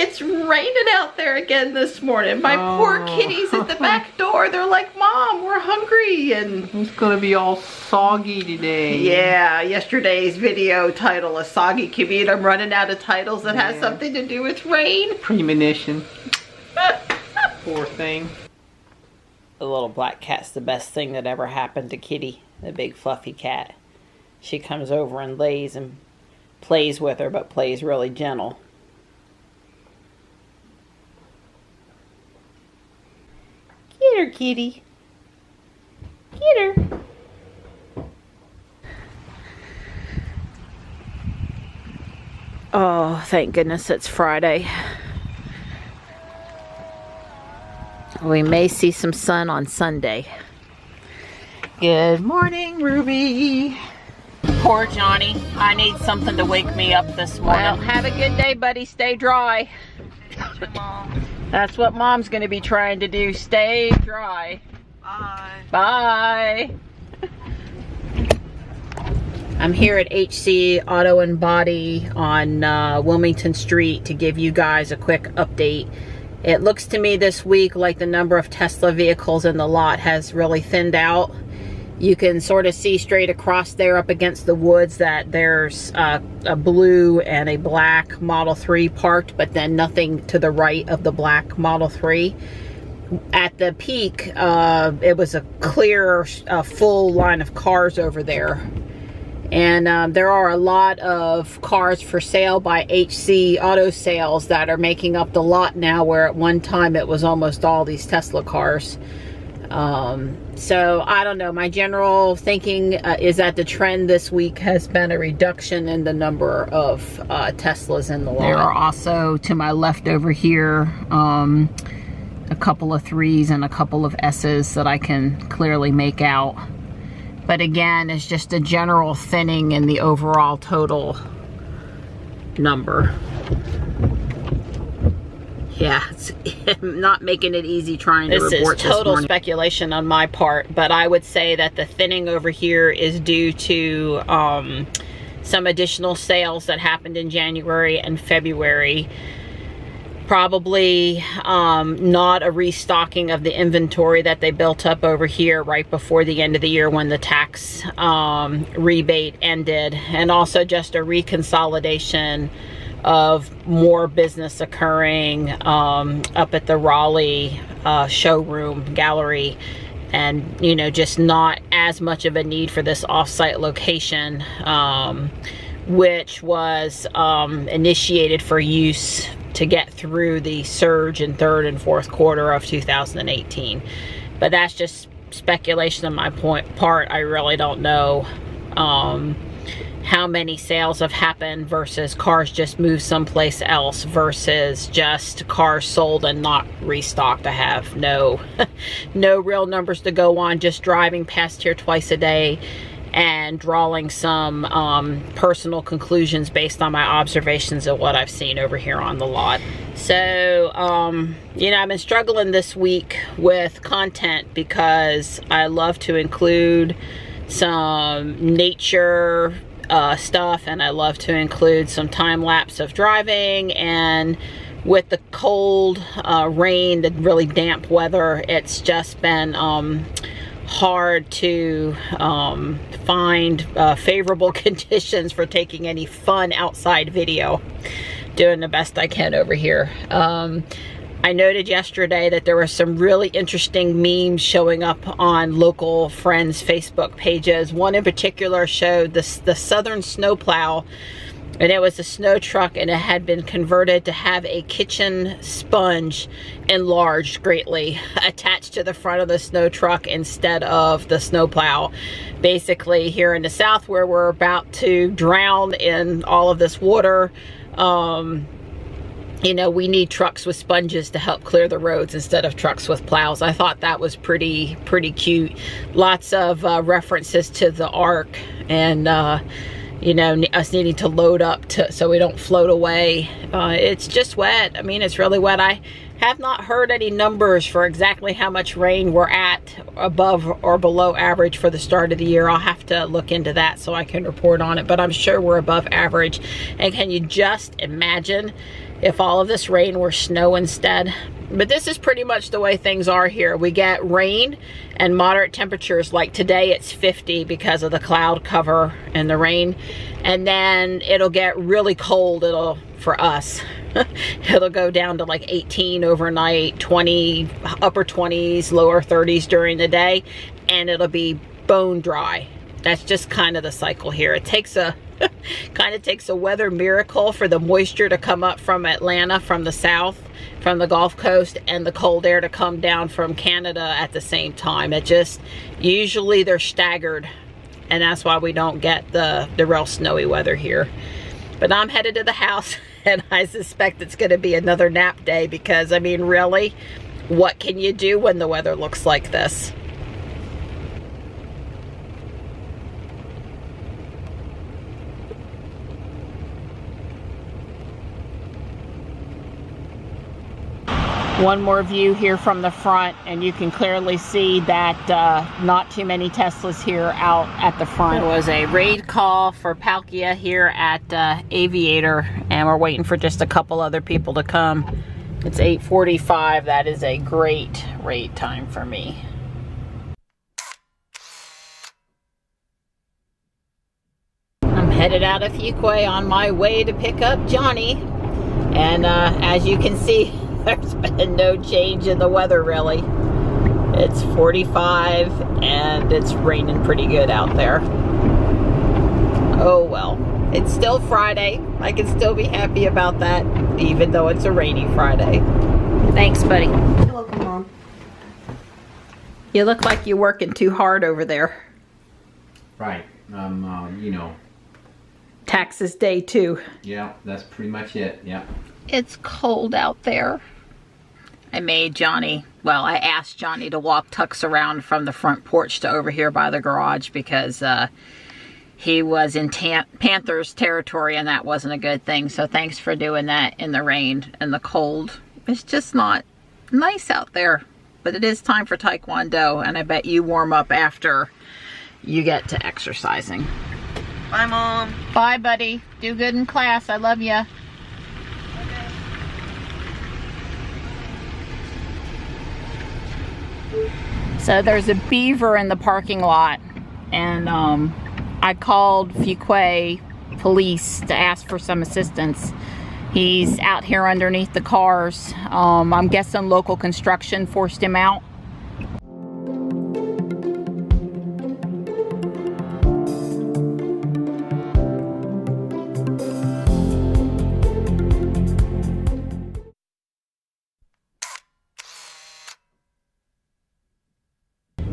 It's raining out there again this morning. My poor kitties at the back door. They're like, Mom, we're hungry. And it's gonna be all soggy today. Yeah, yesterday's video title, A Soggy Commute. I'm running out of titles that has something to do with rain. Premonition. Poor thing. The little black cat's the best thing that ever happened to Kitty, the big fluffy cat. She comes over and lays and plays with her, but plays really gentle. Get her, Kitty. Get her. Oh, thank goodness it's Friday. We may see some sun on Sunday. Good morning, Ruby. Poor Johnny. I need something to wake me up this morning. Well, have a good day, buddy. Stay dry. That's what Mom's going to be trying to do. Stay dry. Bye. Bye. I'm here at HC Auto and Body on Wilmington Street to give you guys a quick update. It looks to me this week like the number of Tesla vehicles in the lot has really thinned out. You can sort of see straight across there up against the woods that there's a blue and a black Model 3 parked, but then nothing to the right of the black Model 3. At the peak, it was a clear, full line of cars over there. And there are a lot of cars for sale by HC Auto Sales that are making up the lot now, where at one time it was almost all these Tesla cars. So I don't know, my general thinking is that the trend this week has been a reduction in the number of Teslas in the lot. There are also, to my left over here, a couple of 3s and a couple of S's that I can clearly make out. But again, it's just a general thinning in the overall total number. Yeah, I'm not making it easy trying to report this morning. This is total speculation on my part, but I would say that the thinning over here is due to some additional sales that happened in January and February. Probably not a restocking of the inventory that they built up over here right before the end of the year when the tax rebate ended, and also just a reconsolidation of more business occurring up at the Raleigh showroom gallery, and you know, just not as much of a need for this off-site location, which was initiated for use to get through the surge in third and fourth quarter of 2018. But that's just speculation on my part. I really don't know how many sales have happened versus cars just moved someplace else versus just cars sold and not restocked. I have no real numbers to go on, just driving past here twice a day and drawing some personal conclusions based on my observations of what I've seen over here on the lot. So, you know, I've been struggling this week with content because I love to include some nature stuff, and I love to include some time lapse of driving. And with the cold rain, the really damp weather, it's just been hard to find favorable conditions for taking any fun outside video. Doing the best I can over here. I noted yesterday that there were some really interesting memes showing up on local friends' Facebook pages. One in particular showed the southern snowplow, and it was a snow truck, and it had been converted to have a kitchen sponge enlarged greatly attached to the front of the snow truck instead of the snowplow. Basically, here in the South, where we're about to drown in all of this water, you know, we need trucks with sponges to help clear the roads instead of trucks with plows. I thought that was pretty cute. Lots of references to the Ark, and you know, us needing to load up so we don't float away. It's just wet. I mean, it's really wet. Have not heard any numbers for exactly how much rain we're at above or below average for the start of the year. I'll have to look into that so I can report on it, but I'm sure we're above average. And can you just imagine if all of this rain were snow instead? But this is pretty much the way things are here. We get rain and moderate temperatures. Like today it's 50 because of the cloud cover and the rain. And then it'll get really cold, for us. It'll go down to like 18 overnight, 20, upper 20s, lower 30s during the day, and it'll be bone dry. That's just kind of the cycle here. It takes a kind of takes a weather miracle for the moisture to come up from Atlanta, from the south, from the Gulf Coast, and the cold air to come down from Canada at the same time. It just, usually they're staggered, and that's why we don't get the real snowy weather here. But I'm headed to the house, and I suspect it's going to be another nap day because, I mean, really, what can you do when the weather looks like this? One more view here from the front, and you can clearly see that not too many Teslas here out at the front. There was a raid call for Palkia here at Aviator, and we're waiting for just a couple other people to come. It's 8:45. That is a great raid time for me. I'm headed out of Fuquay on my way to pick up Johnny, and as you can see, there's been no change in the weather, really. It's 45 and it's raining pretty good out there. Oh well, it's still Friday. I can still be happy about that, even though it's a rainy Friday. Thanks, buddy. You're welcome, Mom. You look like you're working too hard over there. Right. You know. Taxes day 2. Yeah, that's pretty much it. Yeah. It's cold out there. I made Johnny, well, I asked Johnny to walk Tux around from the front porch to over here by the garage because he was in Panthers territory and that wasn't a good thing. So thanks for doing that in the rain and the cold. It's just not nice out there, but it is time for Taekwondo, and I bet you warm up after you get to exercising. Bye, Mom. Bye, buddy. Do good in class. I love ya. So there's a beaver in the parking lot, and I called Fuquay police to ask for some assistance. He's out here underneath the cars. I'm guessing local construction forced him out.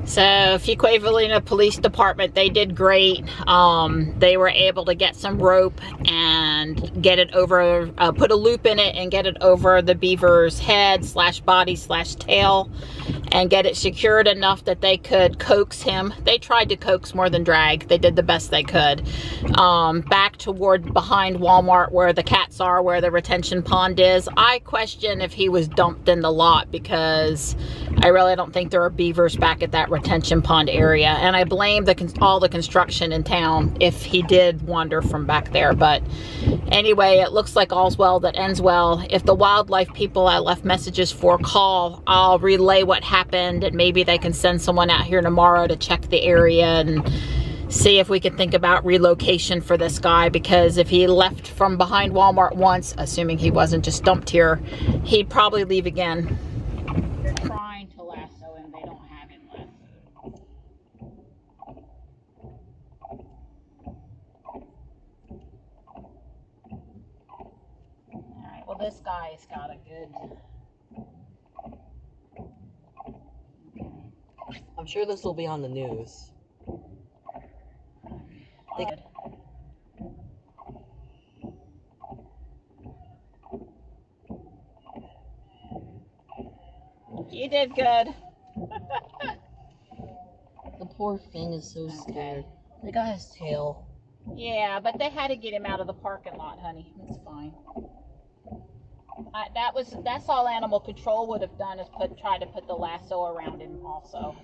So Fuquay-Valina Police Department, they did great. They were able to get some rope and get it over, put a loop in it and get it over the beaver's head slash body slash tail and get it secured enough that they could coax him. They tried to coax more than drag. They did the best they could. Back toward behind Walmart where the cats are, where the retention pond is. I question if he was dumped in the lot because I really don't think there are beavers back at that retention pond area, and I blame all the construction in town if he did wander from back there. But anyway, it looks like all's well that ends well. If the wildlife people I left messages for call, I'll relay what happened, and maybe they can send someone out here tomorrow to check the area and see if we can think about relocation for this guy, because if he left from behind Walmart once, assuming he wasn't just dumped here, he'd probably leave again. They're trying to lasso him. They don't have him lassoed. Alright, well this guy's got a good... I'm sure this will be on the news. Good. You did good. The poor thing is so scared. Okay. They got his tail. Yeah, but they had to get him out of the parking lot, honey. It's fine. That's all animal control would have done is try to put the lasso around him also.